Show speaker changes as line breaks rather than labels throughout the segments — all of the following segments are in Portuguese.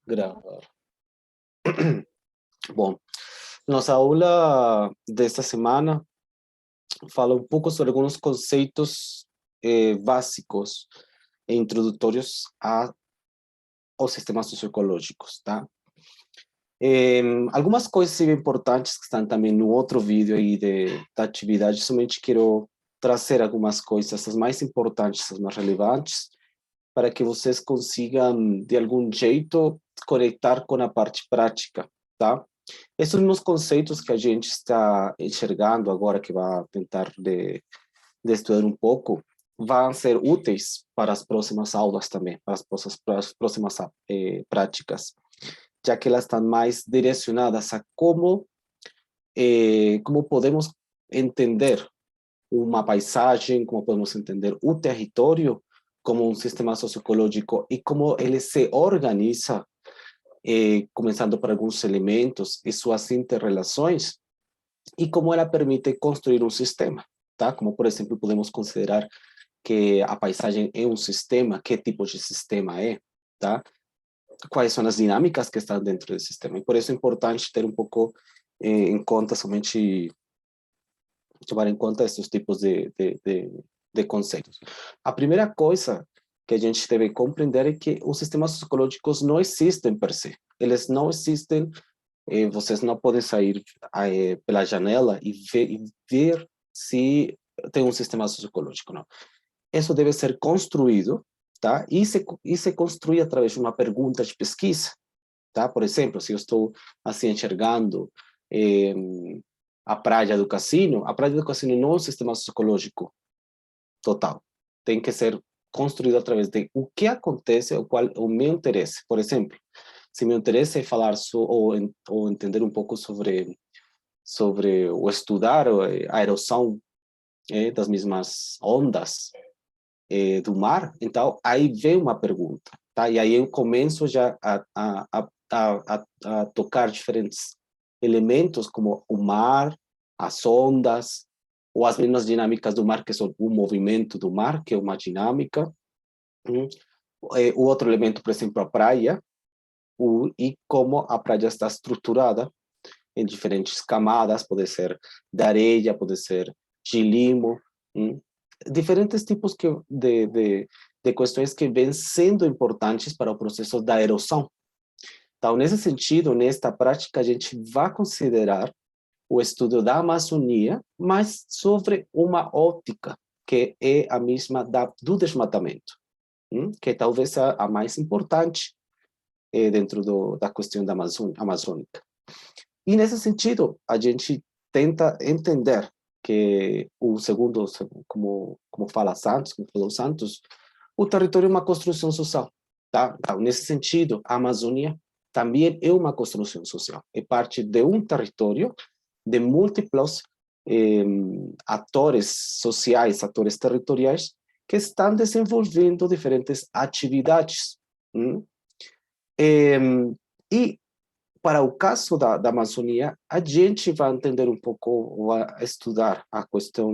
Gravar. Bom, nossa aula desta semana fala um pouco sobre alguns conceitos básicos e introdutórios aos sistemas socioecológicos, tá? Algumas coisas importantes que estão também no outro vídeo aí da atividade, somente quero trazer algumas coisas, as mais importantes, as mais relevantes, para que vocês consigam, de algum jeito, conectar com a parte prática, tá? Esses mesmos conceitos que a gente está enxergando agora, que vai tentar de estudar um pouco, vão ser úteis para as próximas aulas também, para as próximas práticas, já que elas estão mais direcionadas a como podemos entender uma paisagem, como podemos entender o território como um sistema socioecológico e como ele se organiza, começando por alguns elementos e suas interrelações, e como ela permite construir um sistema, tá? Como, por exemplo, podemos considerar que a paisagem é um sistema, que tipo de sistema é, tá? Quais são as dinâmicas que estão dentro do sistema. E por isso é importante ter um pouco em conta, somente tomar em conta esses tipos de conceitos. A primeira coisa que a gente deve compreender é que os sistemas sociológicos não existem per se. Eles não existem, vocês não podem sair pela janela e ver se tem um sistema sociológico, não. Isso deve ser construído, tá? E se construi através de uma pergunta de pesquisa, tá? Por exemplo, se eu estou assim enxergando a praia do cassino, a praia do cassino não é um sistema sociológico total. Tem que ser construído através de o que acontece, o meu interesse. Por exemplo, se meu interesse é falar ou entender um pouco sobre ou estudar a erosão das mesmas ondas do mar, então aí vem uma pergunta, tá? E aí eu começo já a tocar diferentes elementos como o mar, as ondas, ou as mesmas dinâmicas do mar, que são o movimento do mar, que é uma dinâmica. O outro elemento, por exemplo, a praia, e como a praia está estruturada em diferentes camadas, pode ser de areia, pode ser de limo, diferentes tipos de questões que vêm sendo importantes para o processo da erosão. Então, nesse sentido, nesta prática, a gente vai considerar o estudo da Amazônia, mas sobre uma ótica que é a mesma do desmatamento, que talvez a mais importante dentro da questão da amazônica. E nesse sentido, a gente tenta entender que o segundo, como fala Santos, como falou Santos, o território é uma construção social, tá? Então, nesse sentido, a Amazônia também é uma construção social, é parte de um território de múltiplos atores sociais, atores territoriais, que estão desenvolvendo diferentes atividades. E para o caso da Amazônia, a gente vai entender um pouco, vai estudar a questão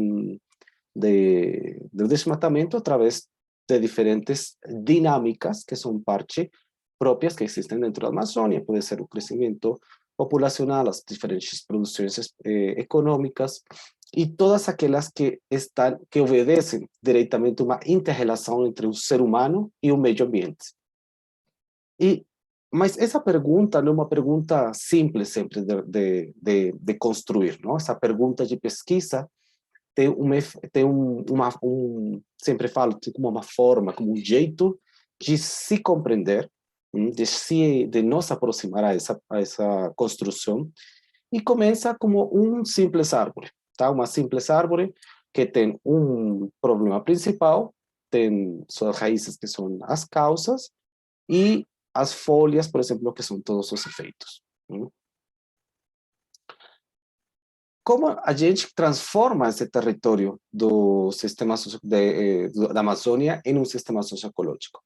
do desmatamento através de diferentes dinâmicas que são parte próprias que existem dentro da Amazônia. Pode ser o crescimento populacional, as diferentes produções econômicas e todas aquelas que obedecem diretamente uma inter-relação entre o ser humano e o meio ambiente. Mas essa pergunta não é uma pergunta simples sempre de construir, não? Essa pergunta de pesquisa sempre falo, tem como uma forma, como um jeito de se compreender, de nos aproximar a essa construção, e começa como um simples árvore, tá? Uma simples árvore que tem um problema principal, tem suas raízes que são as causas, e as folhas, por exemplo, que são todos os efeitos. Como a gente transforma esse território do sistema da Amazônia em um sistema socioecológico?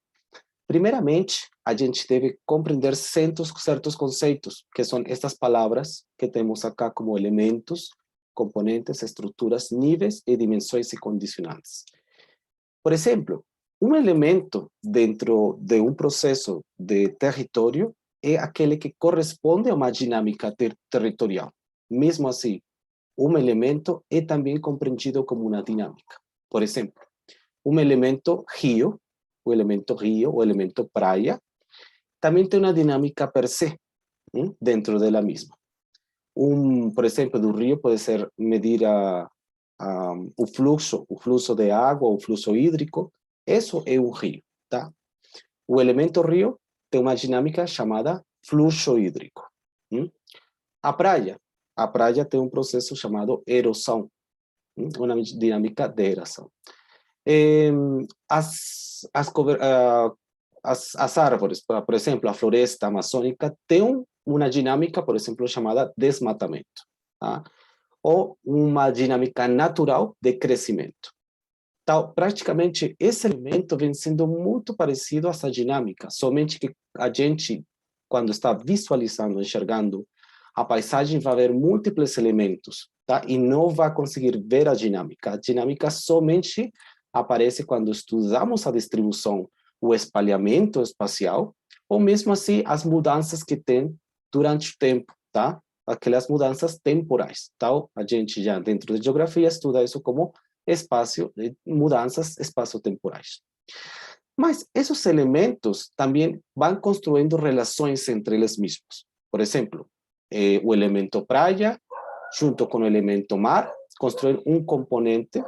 Primeiramente, a gente deve compreender certos conceitos, que são estas palavras que temos acá como elementos, componentes, estruturas, níveis e dimensões e condicionantes. Por exemplo, um elemento dentro de um processo de território é aquele que corresponde a uma dinâmica territorial. Mesmo assim, um elemento é também compreendido como uma dinâmica. Por exemplo, um elemento rio, o elemento praia, também tem uma dinâmica per se, dentro dela mesma. Por exemplo, do rio pode ser medir o fluxo de água, o fluxo hídrico. Isso é um rio, tá? O elemento rio tem uma dinâmica chamada fluxo hídrico. A praia tem um processo chamado erosão, uma dinâmica de erosão. As árvores, por exemplo, a floresta amazônica tem uma dinâmica, por exemplo, chamada desmatamento, tá? Ou uma dinâmica natural de crescimento. Então, praticamente, esse elemento vem sendo muito parecido a essa dinâmica, somente que a gente, quando está visualizando, enxergando a paisagem, vai ver múltiplos elementos, tá? E não vai conseguir ver a dinâmica. A dinâmica somente aparece quando estudamos a distribuição, o espalhamento espacial, ou mesmo assim as mudanças que tem durante o tempo, tá? Aquelas mudanças temporais. Então, a gente já dentro da geografia estuda isso como mudanças espaço-temporais. Mas esses elementos também vão construindo relações entre eles mesmos. Por exemplo, o elemento praia, junto com o elemento mar, construir um componente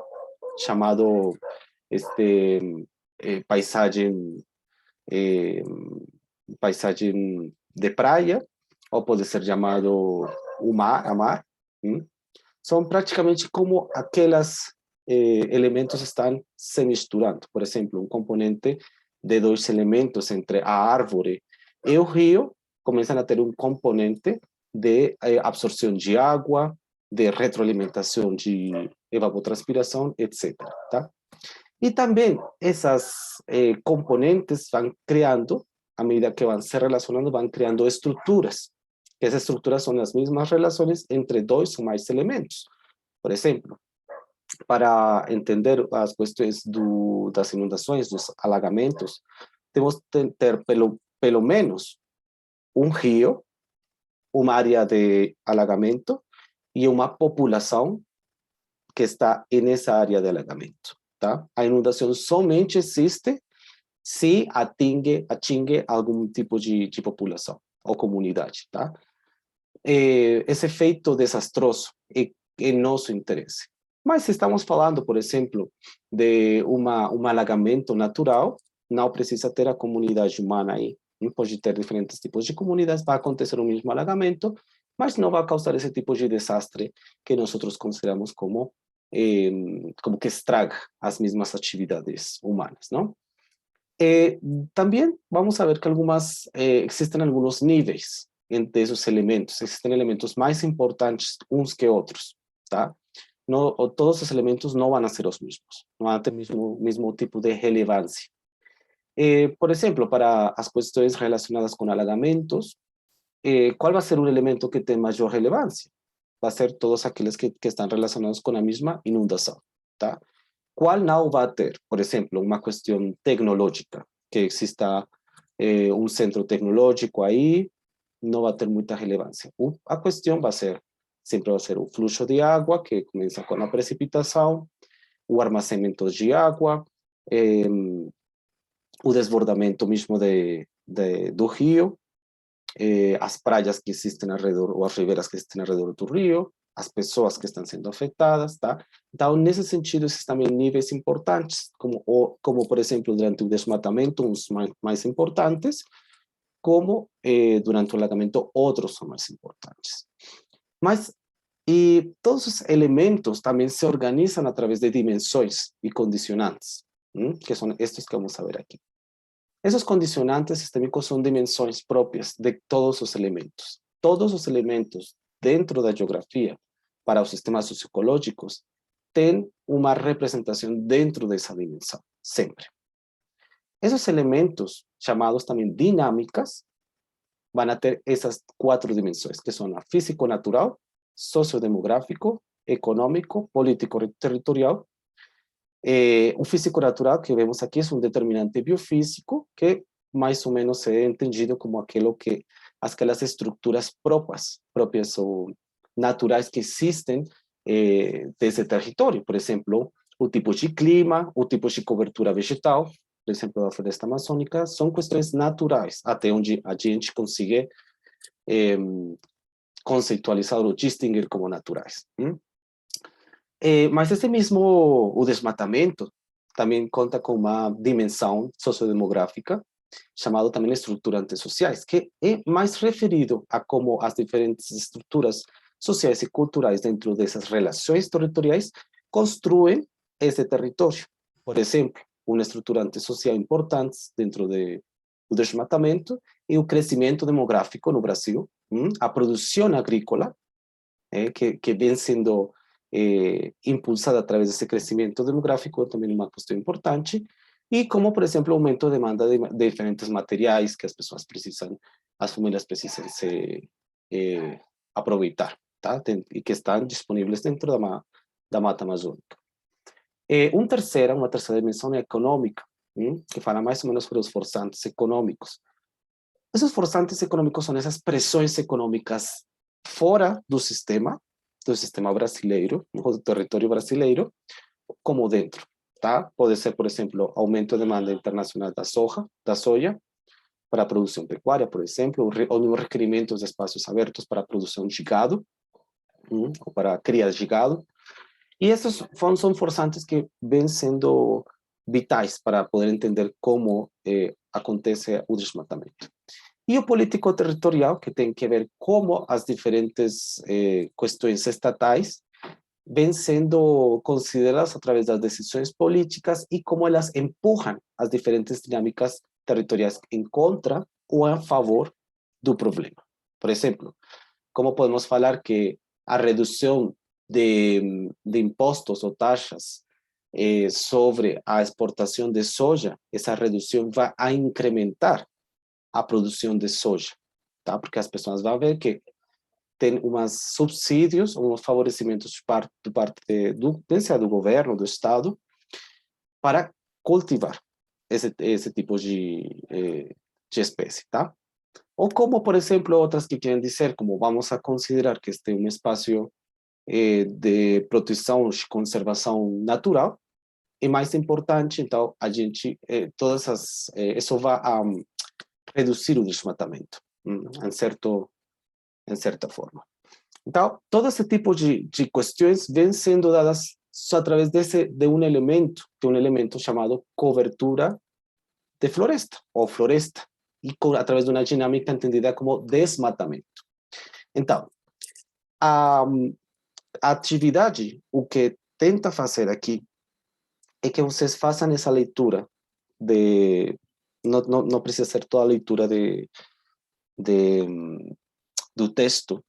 chamado paisagem de praia, ou pode ser chamado a mar. São praticamente como aquelas elementos estão se misturando. Por exemplo, um componente de dois elementos entre a árvore e o rio começam a ter um componente de absorção de água, de retroalimentação de evapotranspiração, etc. Tá? E também essas componentes vão criando, à medida que vão se relacionando, vão criando estruturas. Essas estruturas são as mesmas relações entre dois ou mais elementos. Por exemplo, para entender as questões das inundações, dos alagamentos, temos que ter pelo menos um rio, uma área de alagamento e uma população que está nessa área de alagamento. Tá? A inundação somente existe se atinge algum tipo de população ou comunidade. Tá? Esse efeito desastroso é nosso interesse. Mas se estamos falando, por exemplo, de um alagamento natural, não precisa ter a comunidade humana aí. Pode ter diferentes tipos de comunidades, vai acontecer o mesmo alagamento, mas não vai causar esse tipo de desastre que nós consideramos como que estraga as mesmas atividades humanas, não? Também vamos a ver que existem alguns níveis entre esses elementos. Existem elementos mais importantes uns que outros, tá? No, todos os elementos não vão ser os mesmos, não vão ter o mesmo tipo de relevância. Por exemplo, para as questões relacionadas com alagamentos, qual vai ser o elemento que tem maior relevância? Vai ser todos aqueles que estão relacionados com a mesma inundação, tá? Qual não vai ter? Por exemplo, uma questão tecnológica, que exista um centro tecnológico aí, não vai ter muita relevância. A questão sempre vai ser o fluxo de água, que começa com a precipitação, o armazenamento de água, o desbordamento mesmo do rio, as praias que existem ao redor, ou as ribeiras que existem ao redor do rio, as pessoas que estão sendo afetadas, tá? Então, nesse sentido, existem também níveis importantes, como por exemplo, durante o desmatamento, uns mais importantes, como durante o alagamento, outros são mais importantes. Mas todos os elementos também se organizam através de dimensões e condicionantes, que são estes que vamos ver aqui. Esses condicionantes sistêmicos são dimensões próprias de todos os elementos. Todos os elementos dentro da geografia, para os sistemas socioecológicos, têm uma representação dentro dessa dimensão, sempre. Esses elementos, chamados também dinâmicas, vão ter essas 4 dimensões, que são a físico-natural, sociodemográfico, econômico, político-territorial. O físico natural que vemos aqui é um determinante biofísico que mais ou menos é entendido como aquelas estruturas próprias ou naturais que existem desse território. Por exemplo, o tipo de clima, o tipo de cobertura vegetal, por exemplo, da floresta amazônica, são questões naturais, até onde a gente consiga conceitualizar ou distinguir como naturais. Mas esse mesmo, o desmatamento, também conta com uma dimensão sociodemográfica, chamado também estruturantes sociais, que é mais referido a como as diferentes estruturas sociais e culturais dentro dessas relações territoriais construem esse território. Por exemplo, uma estruturante social importante dentro do desmatamento é o crescimento demográfico no Brasil, a produção agrícola, que vem sendo impulsada através desse crescimento demográfico, é também uma questão importante, e como, por exemplo, o aumento de demanda de diferentes materiais que as pessoas precisam, as famílias precisam se aproveitar, tá? E que estão disponíveis dentro da mata amazônica. Uma terceira dimensão é econômica, que fala mais ou menos sobre os forçantes econômicos. Esses forçantes econômicos são essas pressões econômicas fora do sistema brasileiro, do território brasileiro, como dentro, tá? Pode ser, por exemplo, aumento de demanda internacional da soja, para a produção pecuária, por exemplo, ou requerimentos de espaços abertos para a produção de gado, ou para a cria de gado. E esses são forçantes que vêm sendo vitais para poder entender como acontece o desmatamento. E o político territorial, que tem que ver como as diferentes questões estatais vêm sendo consideradas através das decisões políticas e como elas empurram as diferentes dinâmicas territoriais em contra ou a favor do problema. Por exemplo, como podemos falar que a redução de impostos ou taxas sobre a exportação de soja, essa redução vai a incrementar a produção de soja, tá? Porque as pessoas vão ver que tem uns subsídios, uns favorecimentos de parte do governo, do Estado, para cultivar esse tipo de espécie, tá? Ou como, por exemplo, outras que querem dizer, como vamos a considerar que este é um espaço de proteção e conservação natural, é mais importante, então, a gente, isso vai a reduzir o desmatamento, em certa forma. Então, todo esse tipo de questões vêm sendo dadas só através de um elemento chamado cobertura de floresta, ou floresta, e através de uma dinâmica entendida como desmatamento. Então, a atividade, o que tenta fazer aqui, é que vocês façam essa leitura não precisa ser toda a leitura de, do texto,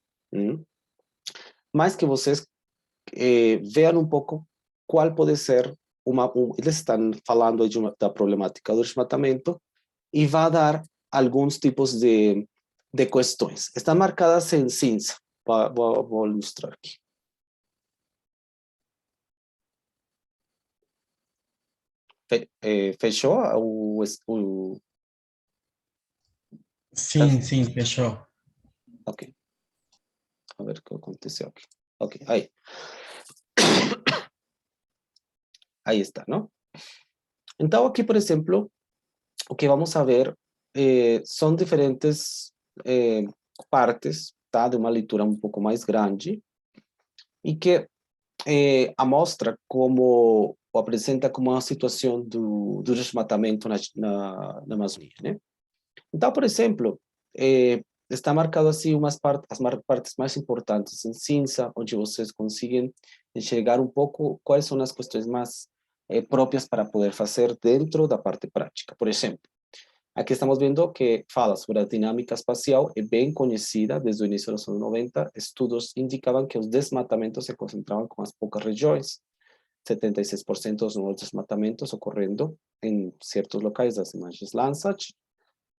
mas que vocês vejam um pouco qual pode ser eles estão falando da problemática do desmatamento e vai dar alguns tipos de questões. Estão marcadas em cinza. Vou ilustrar aqui. Fechou o...
Sim, sim, fechou.
Ok. A ver o que aconteceu aqui. Ok, aí. Aí está, não? Então, aqui, por exemplo, o que vamos a ver são diferentes partes, tá? De uma leitura um pouco mais grande e que amostra como, ou apresenta como uma situação do desmatamento na Amazônia, né? Então, por exemplo, está marcado assim as partes mais importantes em cinza, onde vocês conseguem enxergar um pouco quais são as questões mais próprias para poder fazer dentro da parte prática. Por exemplo, aqui estamos vendo que fala sobre a dinâmica espacial, é bem conhecida desde o início dos anos 90. Estudos indicavam que os desmatamentos se concentravam com as poucas regiões, 76% dos novos desmatamentos ocorrendo em certos locais das imagens Landsat,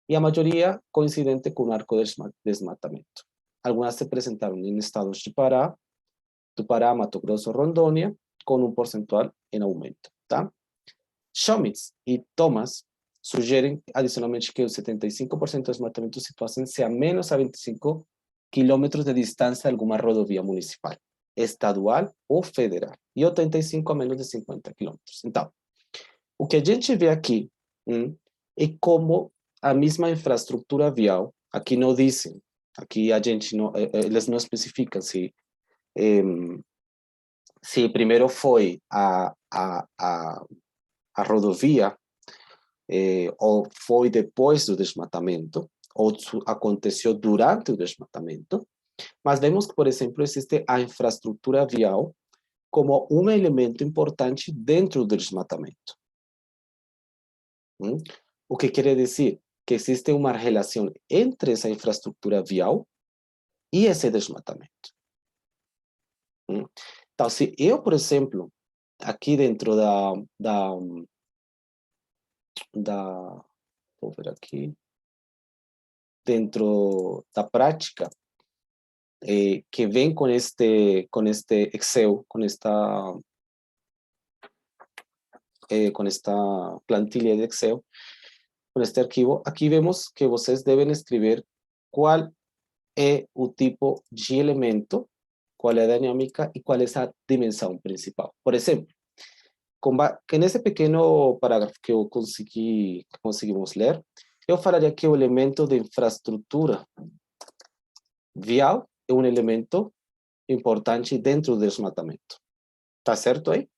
e a maioria coincidente com o arco de desmatamento. Algumas se apresentaram em estados do Pará, Mato Grosso, Rondônia, com um percentual em aumento, tá? Schmitz e Thomas sugerem adicionalmente que os 75% dos desmatamentos situados-se a menos a 25 quilômetros de distância de alguma rodovia municipal, estadual ou federal, e 85 a menos de 50 quilômetros. Então, o que a gente vê aqui é como a mesma infraestrutura vial, aqui não dizem, aqui a gente não, eles não especificam se primeiro foi a rodovia ou foi depois do desmatamento, ou aconteceu durante o desmatamento, mas vemos que, por exemplo, existe a infraestrutura vial como um elemento importante dentro do desmatamento. O que quer dizer? Que existe uma relação entre essa infraestrutura vial e esse desmatamento. Então, se eu, por exemplo, aqui dentro vou ver aqui, dentro da prática, que vem com este Excel, com esta plantilha de Excel, com este arquivo, aqui vemos que vocês devem escrever qual é o tipo de elemento, qual é a dinâmica e qual é a dimensão principal. Por exemplo, que nesse pequeno parágrafo que conseguimos ler, eu falaria que o elemento de infraestrutura vial é um elemento importante dentro do desmatamento. Tá certo aí?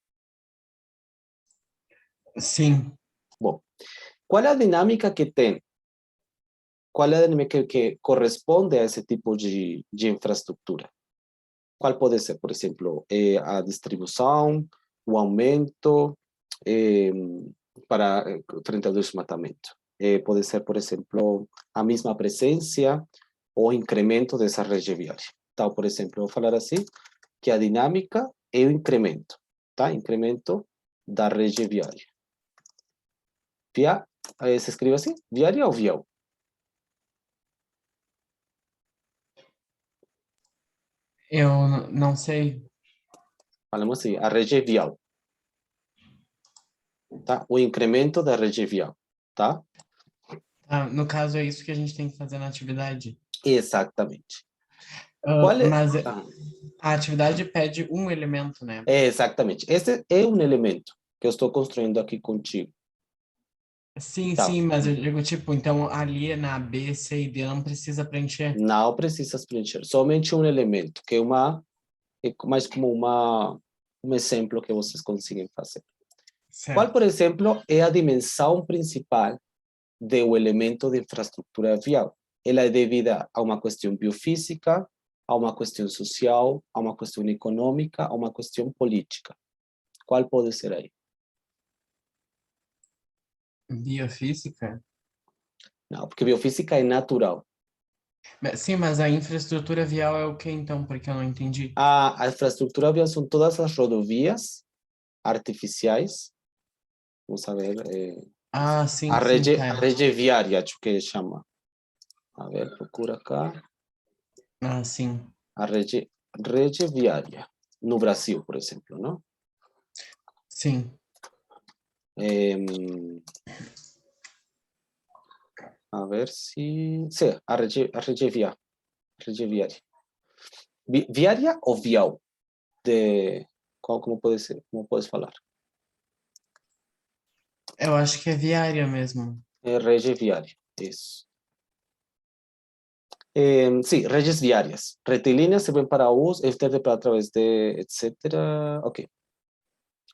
Sim.
Bom, qual é a dinâmica que tem? Qual é a dinâmica que corresponde a esse tipo de infraestrutura? Qual pode ser, por exemplo, a distribuição, o aumento frente ao desmatamento? Pode ser, por exemplo, a mesma presença ou incremento dessa rede viária. Então, por exemplo, eu vou falar assim, que a dinâmica é o incremento, tá? Incremento da rede viária. Se escreve assim, viária ou vial?
Eu não sei.
Falamos assim, a rede vial. Tá? O incremento da rede vial, tá?
No caso, é isso que a gente tem que fazer na atividade.
Exatamente. Qual é?
Mas a atividade pede um elemento, né?
Exatamente. Esse é um elemento que eu estou construindo aqui contigo.
Sim,
Tá.
sim, mas eu digo, tipo, então ali na B, C e D não precisa preencher.
Não precisas preencher. Somente um elemento, que é mais como um exemplo que vocês conseguem fazer. Qual, por
Certo.
exemplo, é a dimensão principal do elemento de infraestrutura vial? Ela é devida a uma questão biofísica, a uma questão social, a uma questão econômica, a uma questão política. Qual pode ser aí?
Biofísica?
Não, porque biofísica é natural.
Sim, mas a infraestrutura vial é o que então? Porque eu não entendi.
A infraestrutura vial são todas as rodovias artificiais. Vamos a ver.
Sim, sim,
A
tá.
rede viária, acho que chama. A ver, procura cá.
Sim.
A rede viária. No Brasil, por exemplo, não?
Sim.
A ver se... Sim, a rede viária. Rede viária. Viária ou vial? Como pode ser? Como podes falar?
Eu acho que é viária mesmo.
Rede viária, isso. Sí, redes viárias. Retilíneas servem para uso, para a través de, etc. Ok.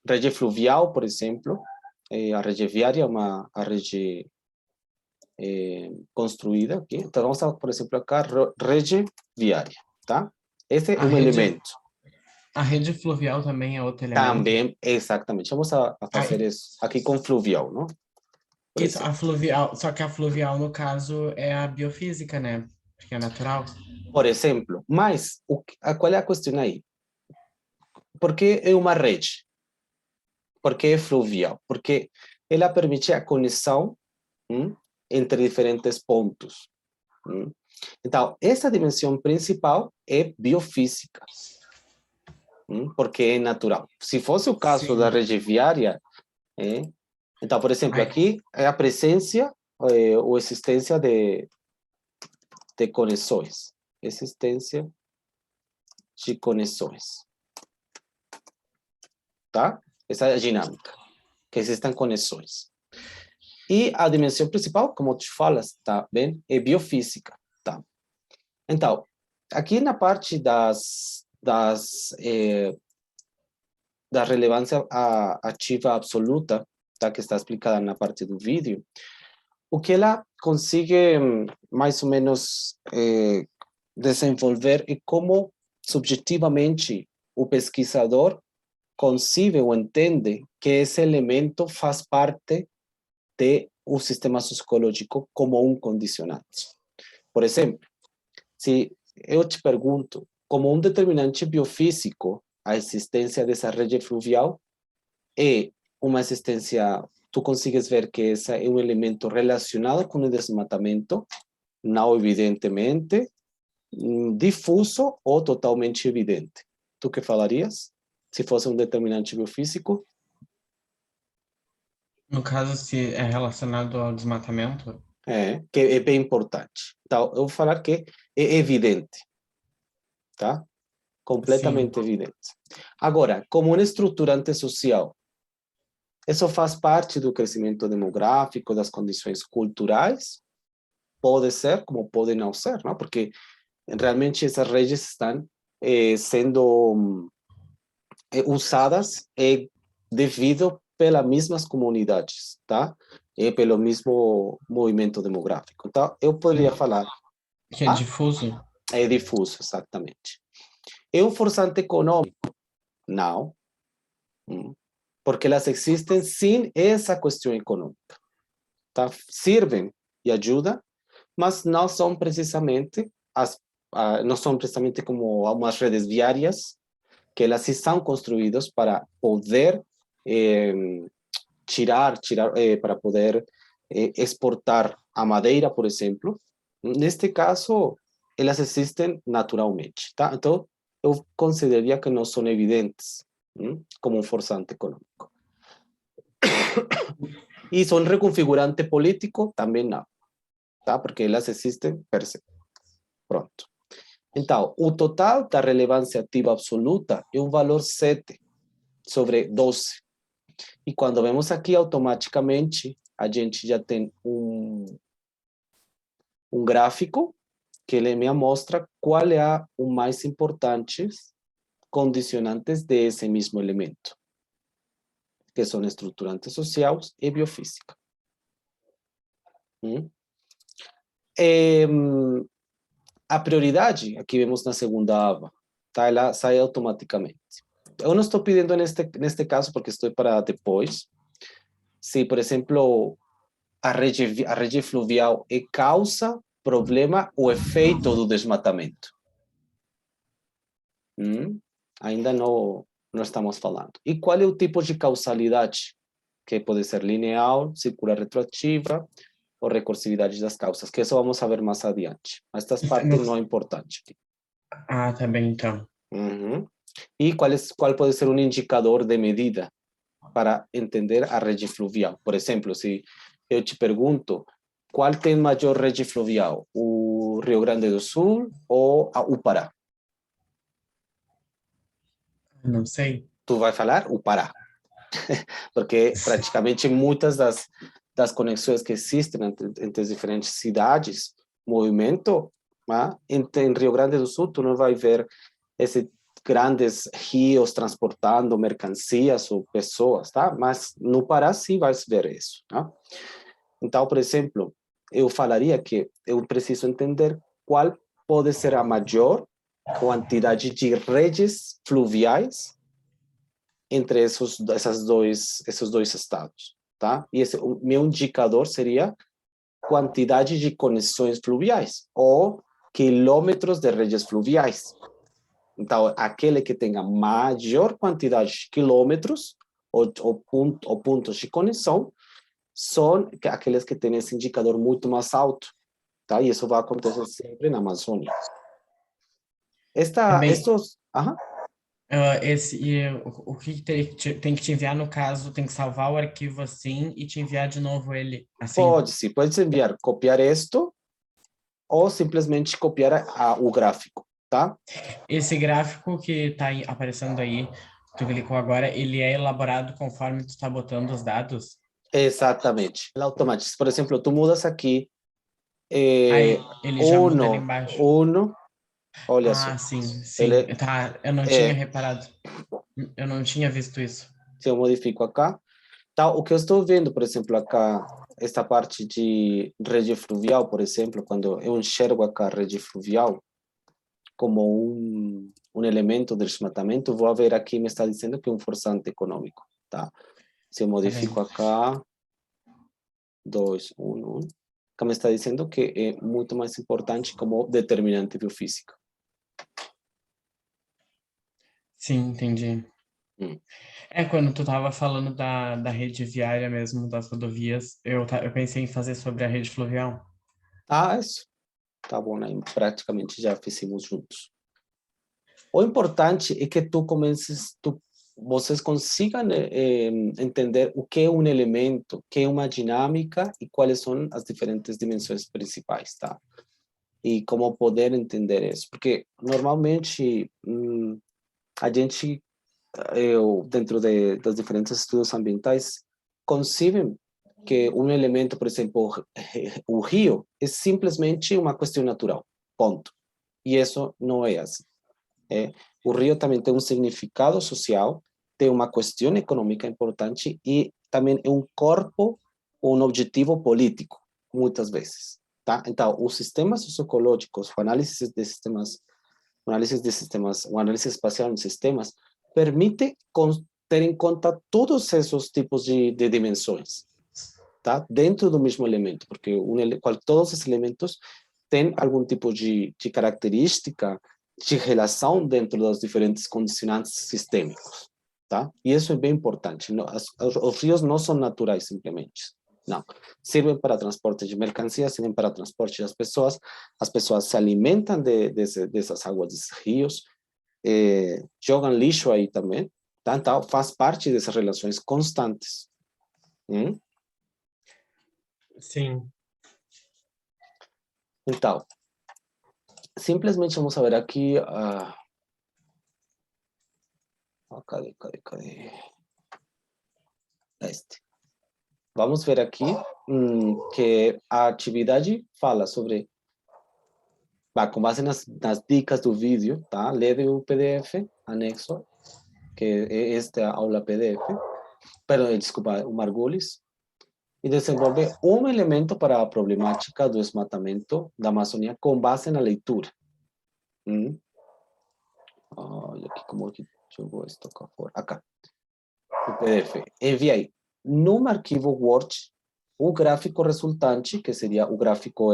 Rede fluvial, por exemplo, a rede viária é a rede construída aqui. Então, vamos a, por exemplo, acá, rede viária, tá? Esse é
A
um
rede,
elemento.
a rede fluvial também é outro elemento.
Também, exatamente. Vamos a fazer
Ah,
isso aqui com fluvial, não? Por
isso,
exemplo.
a fluvial, só que a fluvial, no caso, é a biofísica, né? Porque é natural.
Por exemplo, mas qual é a questão aí? Por que é uma rede? Por que é fluvial? Porque ela permite a conexão entre diferentes pontos. Então, essa dimensão principal é biofísica, porque é natural. Se fosse o caso da
Sim.
rede viária, Então, por exemplo,
Ai,
aqui é a presença ou existência de conexões. Existência de conexões, tá? Essa é a dinâmica, que existam conexões. E a dimensão principal, como tu falas, tá bem? É biofísica, tá? Então, aqui na parte da relevância ativa absoluta, tá? Que está explicada na parte do vídeo, o que ela consegue mais ou menos desenvolver é como subjetivamente o pesquisador concibe ou entende que esse elemento faz parte de um sistema sociológico como um condicionante. Por exemplo, se eu te pergunto, como um determinante biofísico, a existência dessa rede fluvial é uma existência, tu consegues ver que esse é um elemento relacionado com o desmatamento, não evidentemente, difuso ou totalmente evidente. Tu que falarias? Se fosse um determinante biofísico?
no caso, se é relacionado ao desmatamento,
Que é bem importante. Então, eu vou falar que é evidente, tá?
sim.
Completamente evidente. Agora, como um estruturante social, isso faz parte do crescimento demográfico, das condições culturais, pode ser, como pode não ser, não? Porque realmente essas redes estão sendo usadas devido pelas mesmas comunidades, tá? E pelo mesmo movimento demográfico. Então, eu poderia falar,
Que é
ah,
difuso.
é difuso, exatamente. É um forçante econômico? Não, porque elas existem sem essa questão econômica, tá? Servem e ajudam, mas não são precisamente não são precisamente como umas redes viárias que elas estão construídas para poder eh, para poder exportar a madeira, por exemplo. Neste caso, elas existem naturalmente, tá? Então, eu consideraria que não são evidentes como um forçante econômico. E são reconfigurante político? Também não, tá? Porque elas existem per se. Pronto. Então, o total da relevância ativa absoluta é um valor 7 sobre 12. E quando vemos aqui, automaticamente, a gente já tem um gráfico que ele me mostra qual é o mais importante condicionantes desse mesmo elemento, que são estruturantes sociais e biofísica. A prioridade, aqui vemos na segunda aba, tá? Ela sai automaticamente. Eu não estou pedindo neste caso, porque estou para depois, se, por exemplo, a rede fluvial é causa, problema ou efeito do desmatamento. Ainda não estamos falando. E qual é o tipo de causalidade? Que pode ser linear, circular retroativa ou recursividade das causas, que isso vamos a ver mais adiante. Mas esta parte não é importante aqui.
Ah, tá bem, então.
E qual pode ser um indicador de medida para entender a rede fluvial? Por exemplo, se eu te pergunto, qual tem maior rede fluvial? O Rio Grande do Sul ou o Pará?
Não sei.
Tu vai falar o Pará, porque praticamente muitas das conexões que existem entre as diferentes cidades, movimento, em Rio Grande do Sul, tu não vai ver esses grandes rios transportando mercancias ou pessoas, tá? Mas no Pará sim vai ver isso, tá? Então, por exemplo, eu falaria que eu preciso entender qual pode ser a maior quantidade de redes fluviais entre esses dois estados, tá? E o meu indicador seria quantidade de conexões fluviais ou quilômetros de redes fluviais. Então, aquele que tenha maior quantidade de quilômetros ou pontos de conexão são aqueles que têm esse indicador muito mais alto, tá? E isso vai acontecer sempre na Amazônia.
É bem,
Estos,
O que tem que te enviar, no caso, tem que salvar o arquivo assim e te enviar de novo ele assim?
Pode, sim, pode enviar, copiar esto ou simplesmente copiar o gráfico, tá?
Esse gráfico que está aparecendo aí, que tu clicou agora, ele é elaborado conforme tu está botando os dados?
Exatamente. Ela automático. Por exemplo, tu mudas aqui
Aí ele já muda ali
uno,
embaixo.
uno, olha só.
Ah, sim, sim.
Ele
Tá, eu não tinha
é,
reparado. Eu não tinha visto isso.
se eu modifico acá, tá, o que eu estou vendo, por exemplo, acá, esta parte de rede fluvial, por exemplo, quando eu enxergo acá a rede fluvial como um elemento de desmatamento, vou ver aqui, me está dizendo que é um forçante econômico, tá? Se eu
Tá bem.
modifico acá, 2, 1, 1, acá me está dizendo que é muito mais importante como determinante biofísico.
Sim, entendi.
Hum.
É, quando tu tava falando da rede viária mesmo, das rodovias, eu pensei em fazer sobre a rede fluvial.
Ah, isso. Tá bom, né? Praticamente já fizemos juntos. O importante é que tu comeces, vocês consigam entender o que é um elemento, o que é uma dinâmica e quais são as diferentes dimensões principais, tá? E como poder entender isso. Porque normalmente a gente, dentro dos diferentes estudos ambientais, concebem que um elemento, por exemplo, o rio, é simplesmente uma questão natural, ponto. E isso não é assim. É, o rio também tem um significado social, tem uma questão econômica importante e também é um corpo, um objetivo político, muitas vezes. Tá? Então, os sistemas socioecológicos, o análise espacial em sistemas, permite ter em conta todos esses tipos de dimensões, tá? Dentro do mesmo elemento, porque todos esses elementos têm algum tipo de característica de relação dentro dos diferentes condicionantes sistêmicos, tá? E isso é bem importante. Os rios não são naturais simplesmente. Não. Servem para transporte de mercadorias, servem para transporte das pessoas. As pessoas se alimentam dessas águas desses rios, jogam lixo aí também. Tá? Então, faz parte dessas relações constantes. Hum?
Sim.
Então, simplesmente vamos ver aqui. Cadê? Este. Vamos ver aqui que a atividade fala sobre, com base nas dicas do vídeo, tá? Leve o PDF anexo, que é esta aula PDF, perdão, desculpa, o Margulis, e desenvolve um elemento para a problemática do desmatamento da Amazônia com base na leitura. Olha aqui como que jogou esto acá fora. Acá. O PDF. Enviei num arquivo Word o gráfico resultante, que seria o gráfico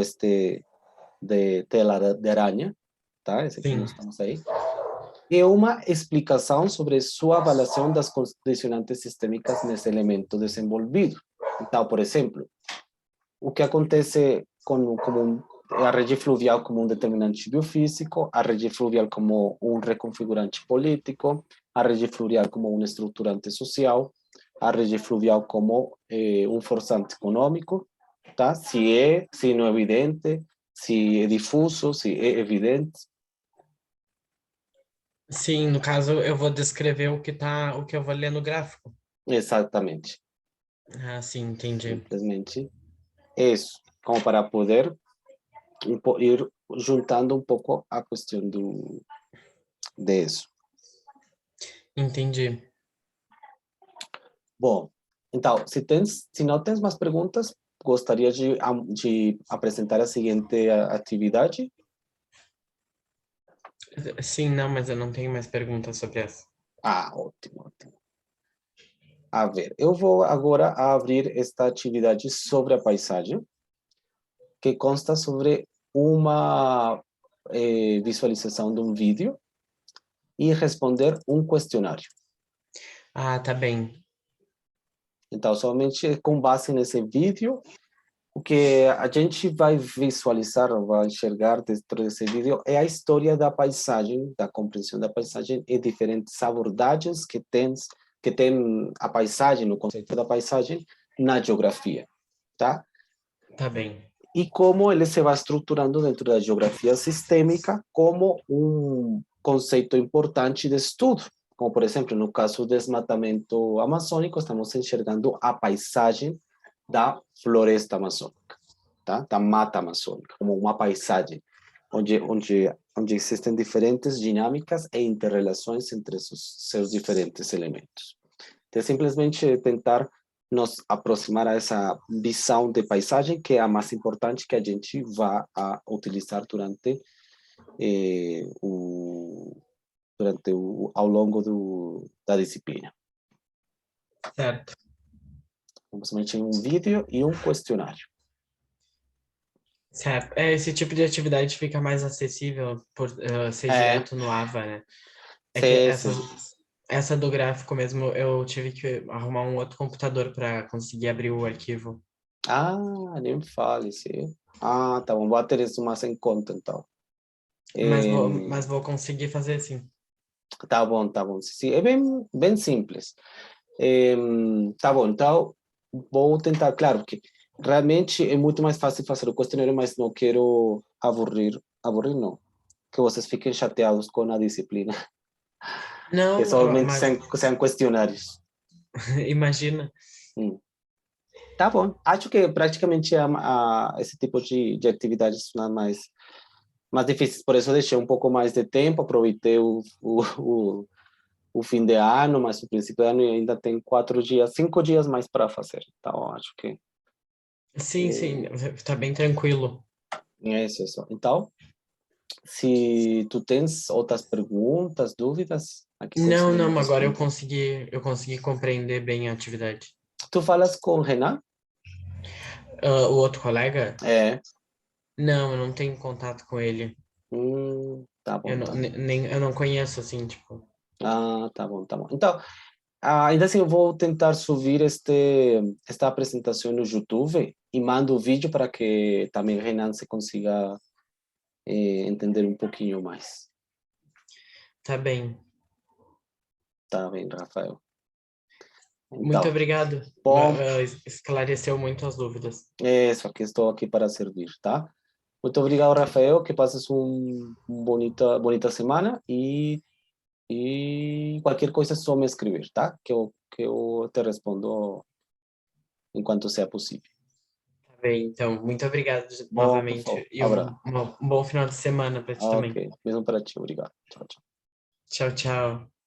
de tela de aranha, tá? Esse que
Sim.
nós estamos aí. E uma explicação sobre sua avaliação das condicionantes sistêmicas nesse elemento desenvolvido. Então, por exemplo, o que acontece com a rede fluvial como um determinante biofísico, a rede fluvial como um reconfigurante político, a rede fluvial como um estruturante social, a rede fluvial como um forçante econômico, tá? Se não é evidente, se é difuso, se é evidente.
Sim, no caso eu vou descrever o que eu vou ler no gráfico.
Exatamente.
Ah, sim, entendi.
Simplesmente isso, como para poder ir juntando um pouco a questão de isso.
Entendi.
Bom, então, se não tens mais perguntas, gostaria de apresentar a seguinte atividade.
Sim, não, mas eu não tenho mais perguntas sobre essa.
Ah, ótimo, ótimo. A ver, eu vou agora abrir esta atividade sobre a paisagem, que consta sobre uma visualização de um vídeo e responder um questionário.
Ah, tá bem.
Então, somente com base nesse vídeo, o que a gente vai visualizar, vai enxergar dentro desse vídeo é a história da paisagem, da compreensão da paisagem e diferentes abordagens que tem a paisagem, o conceito da paisagem na geografia, tá?
Tá bem.
E como ele se vai estruturando dentro da geografia sistêmica como um conceito importante de estudo. Como, por exemplo, no caso do desmatamento amazônico, estamos enxergando a paisagem da floresta amazônica, tá? Da mata amazônica, como uma paisagem, onde existem diferentes dinâmicas e interrelações entre seus diferentes elementos. Então, simplesmente tentar nos aproximar a essa visão de paisagem, que é a mais importante que a gente vai a utilizar ao longo da disciplina.
Certo.
Basicamente um vídeo e um questionário.
Certo. Esse tipo de atividade fica mais acessível por ser direto no AVA, né? É que
Sim.
essa do gráfico mesmo, eu tive que arrumar um outro computador para conseguir abrir o arquivo.
Ah, nem me fale, sim. Ah, tá bom, vou ter isso mais em conta, então.
Mas vou conseguir fazer sim.
Tá bom, tá bom. Sim, é bem simples. Tá bom, então vou tentar, claro que realmente é muito mais fácil fazer o questionário, mas não quero aburrir não, que vocês fiquem chateados com a disciplina, que
Não,
somente
mas
sean questionários.
imagina.
Hum. Tá bom, acho que praticamente esse tipo de atividades são mais difíceis, por isso eu deixei um pouco mais de tempo, aproveitei o fim de ano, mas o princípio de ano ainda tem 4 dias, 5 dias mais para fazer. Então, acho que
Sim, tá bem tranquilo.
é isso. Então, se tu tens outras perguntas, dúvidas, aqui conseguimos
Não, agora
responder.
eu consegui compreender bem a atividade.
Tu falas com o Renan?
O outro colega?
É.
Não, eu não tenho contato com ele.
Tá bom, então.
Eu não conheço, assim, tipo.
Ah, tá bom, tá bom. Então, ainda assim, eu vou tentar subir esta apresentação no YouTube e mando o vídeo para que também o Renan se consiga entender um pouquinho mais.
Tá bem.
Tá bem, Rafael.
Muito
Então,
obrigado.
bom,
Esclareceu muito as dúvidas.
isso aqui estou aqui para servir, tá? Muito obrigado, Rafael. Que passes bonita semana e qualquer coisa é só me escrever, tá? Que eu te respondo enquanto seja possível.
Tá bem, então, muito obrigado
Bom, por favor,
novamente e
abraço.
um bom final de semana para ti
Ok,
também.
mesmo para ti, obrigado. Tchau, tchau.
Tchau, tchau.